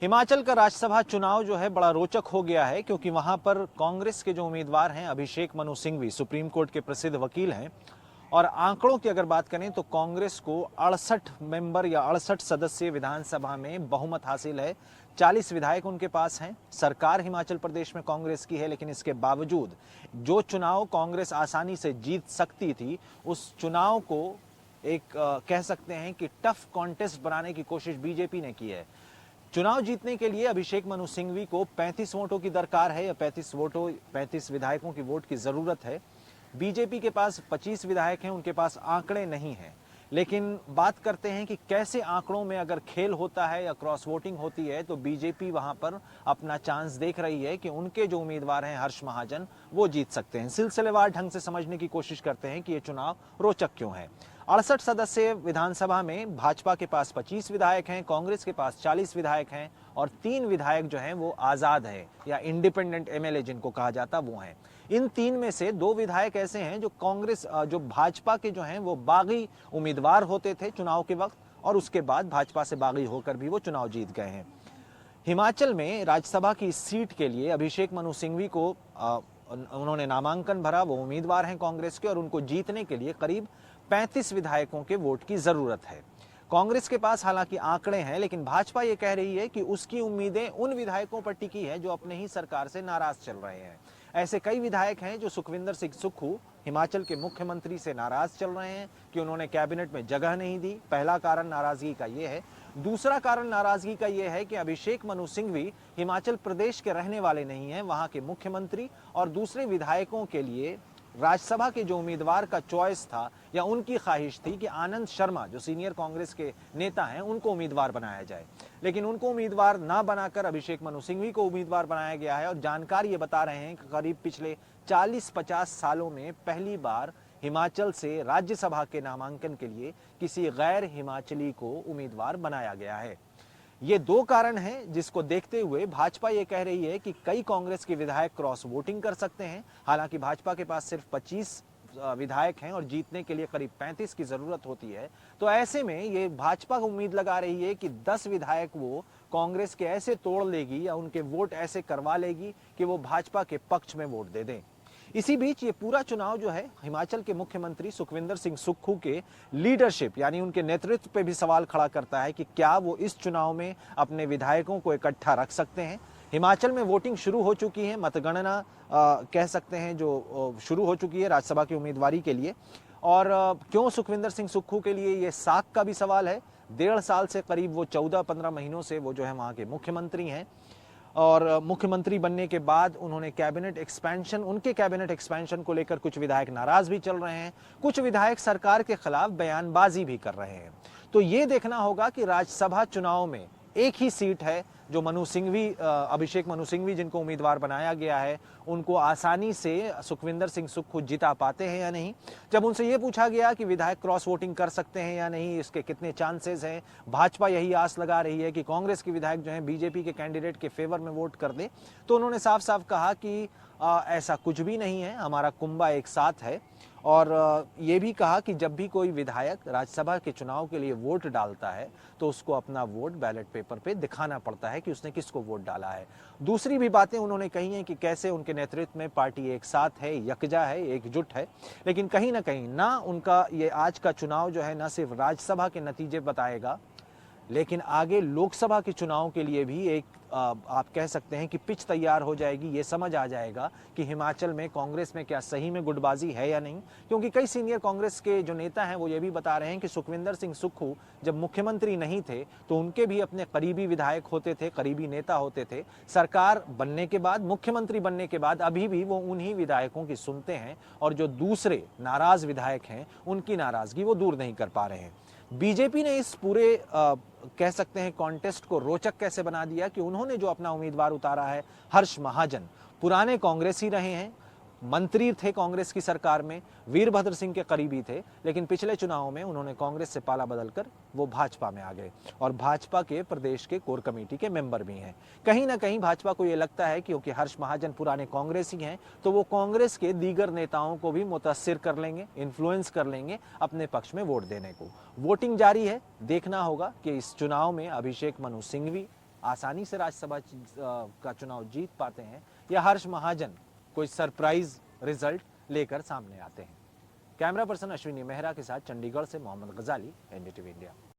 हिमाचल का राज्यसभा चुनाव जो है बड़ा रोचक हो गया है, क्योंकि वहां पर कांग्रेस के जो उम्मीदवार हैं अभिषेक मनु सिंघवी सुप्रीम कोर्ट के प्रसिद्ध वकील हैं। और आंकड़ों की अगर बात करें तो कांग्रेस को 68 मेंबर या 68 सदस्यीय विधानसभा में बहुमत हासिल है। 40 विधायक उनके पास हैं। सरकार हिमाचल प्रदेश में कांग्रेस की है, लेकिन इसके बावजूद जो चुनाव कांग्रेस आसानी से जीत सकती थी, उस चुनाव को एक कह सकते हैं कि टफ कॉन्टेस्ट बनाने की कोशिश बीजेपी ने की है। चुनाव जीतने के लिए अभिषेक मनु सिंघवी को 35 वोटों की दरकार है, या 35 विधायकों की वोट की जरूरत है। बीजेपी के पास 25 विधायक हैं, उनके पास आंकड़े नहीं हैं। लेकिन बात करते हैं कि कैसे आंकड़ों में अगर खेल होता है या क्रॉस वोटिंग होती है, तो बीजेपी वहां पर अपना चांस देख रही है कि उनके जो उम्मीदवार हैं हर्ष महाजन, वो जीत सकते हैं। सिलसिलेवार ढंग से समझने की कोशिश करते हैं कि ये चुनाव रोचक क्यों है। 68 सदस्यीय विधानसभा में भाजपा के पास 25 विधायक हैं, कांग्रेस के पास 40 विधायक हैं, और 3 विधायक जो हैं वो आजाद हैं या इंडिपेंडेंट एमएलए जिनको कहा जाता वो हैं। इन 3 में से 2 विधायक ऐसे हैं जो भाजपा के जो हैं वो बागी उम्मीदवार होते थे चुनाव के वक्त, और उसके बाद भाजपा से बागी होकर भी वो चुनाव जीत गए हैं। हिमाचल में राज्यसभा की इस सीट के लिए अभिषेक मनु सिंघवी को उन्होंने नामांकन भरा, वो उम्मीदवार हैं कांग्रेस के, और उनको जीतने के लिए करीब 35 विधायकों के वोट की जरूरत है। कांग्रेस के पास हालांकि आंकड़े हैं, लेकिन भाजपा ये कह रही है कि उसकी उम्मीदें उन विधायकों पर टिकी है जो अपने ही सरकार से नाराज चल रहे हैं। ऐसे कई विधायक हैं जो सुखविंदर सिंह सुक्खू, हिमाचल के मुख्यमंत्री से नाराज चल रहे हैं कि उन्होंने कैबिनेट में जगह नहीं दी। पहला कारण नाराजगी का ये है। दूसरा कारण नाराजगी का ये है कि अभिषेक मनु सिंघवी हिमाचल प्रदेश के रहने वाले नहीं हैं, वहां के मुख्यमंत्री और दूसरे विधायकों के लिए राज्यसभा के जो उम्मीदवार का चॉइस था या उनकी ख्वाहिश थी कि आनंद शर्मा जो सीनियर कांग्रेस के नेता हैं उनको उम्मीदवार बनाया जाए, लेकिन उनको उम्मीदवार ना बनाकर अभिषेक मनु सिंघवी को उम्मीदवार बनाया गया है। और जानकार ये बता रहे हैं कि करीब पिछले 40-50 सालों में पहली बार हिमाचल से राज्यसभा के नामांकन के लिए किसी गैर हिमाचली को उम्मीदवार बनाया गया है। ये 2 कारण हैं जिसको देखते हुए भाजपा ये कह रही है कि कई कांग्रेस के विधायक क्रॉस वोटिंग कर सकते हैं। हालांकि भाजपा के पास सिर्फ 25 विधायक हैं और जीतने के लिए करीब 35 की जरूरत होती है। तो ऐसे में ये भाजपा उम्मीद लगा रही है कि 10 विधायक वो कांग्रेस के ऐसे तोड़ लेगी या उनके वोट ऐसे करवा लेगी कि वो भाजपा के पक्ष में वोट दे दें। इसी बीच ये पूरा चुनाव जो है हिमाचल के मुख्यमंत्री सुखविंदर सिंह सुक्खू के लीडरशिप यानी उनके नेतृत्व पे भी सवाल खड़ा करता है कि क्या वो इस चुनाव में अपने विधायकों को इकट्ठा रख सकते हैं। हिमाचल में वोटिंग शुरू हो चुकी है, मतगणना कह सकते हैं जो शुरू हो चुकी है राज्यसभा की उम्मीदवारी के लिए। और क्यों सुखविंदर सिंह सुक्खू के लिए ये साख का भी सवाल है। 1.5 साल से करीब वो 14-15 महीनों से वो जो है वहाँ के मुख्यमंत्री हैं, और मुख्यमंत्री बनने के बाद उन्होंने उनके कैबिनेट एक्सपेंशन को लेकर कुछ विधायक नाराज भी चल रहे हैं, कुछ विधायक सरकार के खिलाफ बयानबाजी भी कर रहे हैं। तो ये देखना होगा कि राज्यसभा चुनाव में एक ही सीट है जो अभिषेक मनु सिंघवी जिनको उम्मीदवार बनाया गया है, उनको आसानी से सुखविंदर सिंह सुक्खू जिता पाते हैं या नहीं। जब उनसे ये पूछा गया कि विधायक क्रॉस वोटिंग कर सकते हैं या नहीं, इसके कितने चांसेस हैं, भाजपा यही आस लगा रही है कि कांग्रेस के विधायक जो हैं बीजेपी के कैंडिडेट के फेवर में वोट कर दें, तो उन्होंने साफ साफ कहा कि ऐसा कुछ भी नहीं है, हमारा कुंभा एक साथ है। और ये भी कहा कि जब भी कोई विधायक राज्यसभा के चुनाव के लिए वोट डालता है तो उसको अपना वोट बैलेट पेपर पे दिखाना पड़ता है कि उसने किसको वोट डाला है। दूसरी भी बातें उन्होंने कही हैं कि कैसे उनके नेतृत्व में पार्टी एक साथ है, यकजा है, एकजुट है। लेकिन कहीं ना कहीं ना उनका ये आज का चुनाव जो है न सिर्फ राज्यसभा के नतीजे बताएगा, लेकिन आगे लोकसभा के चुनाव के लिए भी एक आप कह सकते हैं कि पिच तैयार हो जाएगी। ये समझ आ जाएगा कि हिमाचल में कांग्रेस में क्या सही में गुटबाजी है या नहीं। क्योंकि कई सीनियर कांग्रेस के जो नेता हैं वो ये भी बता रहे हैं कि सुखविंदर सिंह सुक्खू जब मुख्यमंत्री नहीं थे तो उनके भी अपने करीबी विधायक होते थे, करीबी नेता होते थे। सरकार बनने के बाद, मुख्यमंत्री बनने के बाद अभी भी वो उन्हीं विधायकों की सुनते हैं, और जो दूसरे नाराज विधायक हैं उनकी नाराजगी वो दूर नहीं कर पा रहे हैं। बीजेपी ने इस पूरे कह सकते हैं कॉन्टेस्ट को रोचक कैसे बना दिया कि उन्होंने जो अपना उम्मीदवार उतारा है हर्ष महाजन, पुराने कांग्रेसी रहे हैं, मंत्री थे कांग्रेस की सरकार में, वीरभद्र सिंह के करीबी थे, लेकिन पिछले चुनाव में उन्होंने कांग्रेस से पाला बदलकर वो भाजपा में आ गए और भाजपा के प्रदेश के कोर कमेटी के मेंबर भी हैं। कहीं ना कहीं भाजपा को ये लगता है क्योंकि हर्ष महाजन पुराने कांग्रेसी हैं तो वो कांग्रेस के दीगर नेताओं को भी मुतासिर कर लेंगे, इन्फ्लुएंस कर लेंगे अपने पक्ष में वोट देने को। वोटिंग जारी है, देखना होगा कि इस चुनाव में अभिषेक मनु सिंघवी आसानी से राज्यसभा का चुनाव जीत पाते हैं या हर्ष महाजन कोई सरप्राइज रिजल्ट लेकर सामने आते हैं। कैमरा पर्सन अश्विनी मेहरा के साथ चंडीगढ़ से मोहम्मद गजाली, एनडीटीवी इंडिया।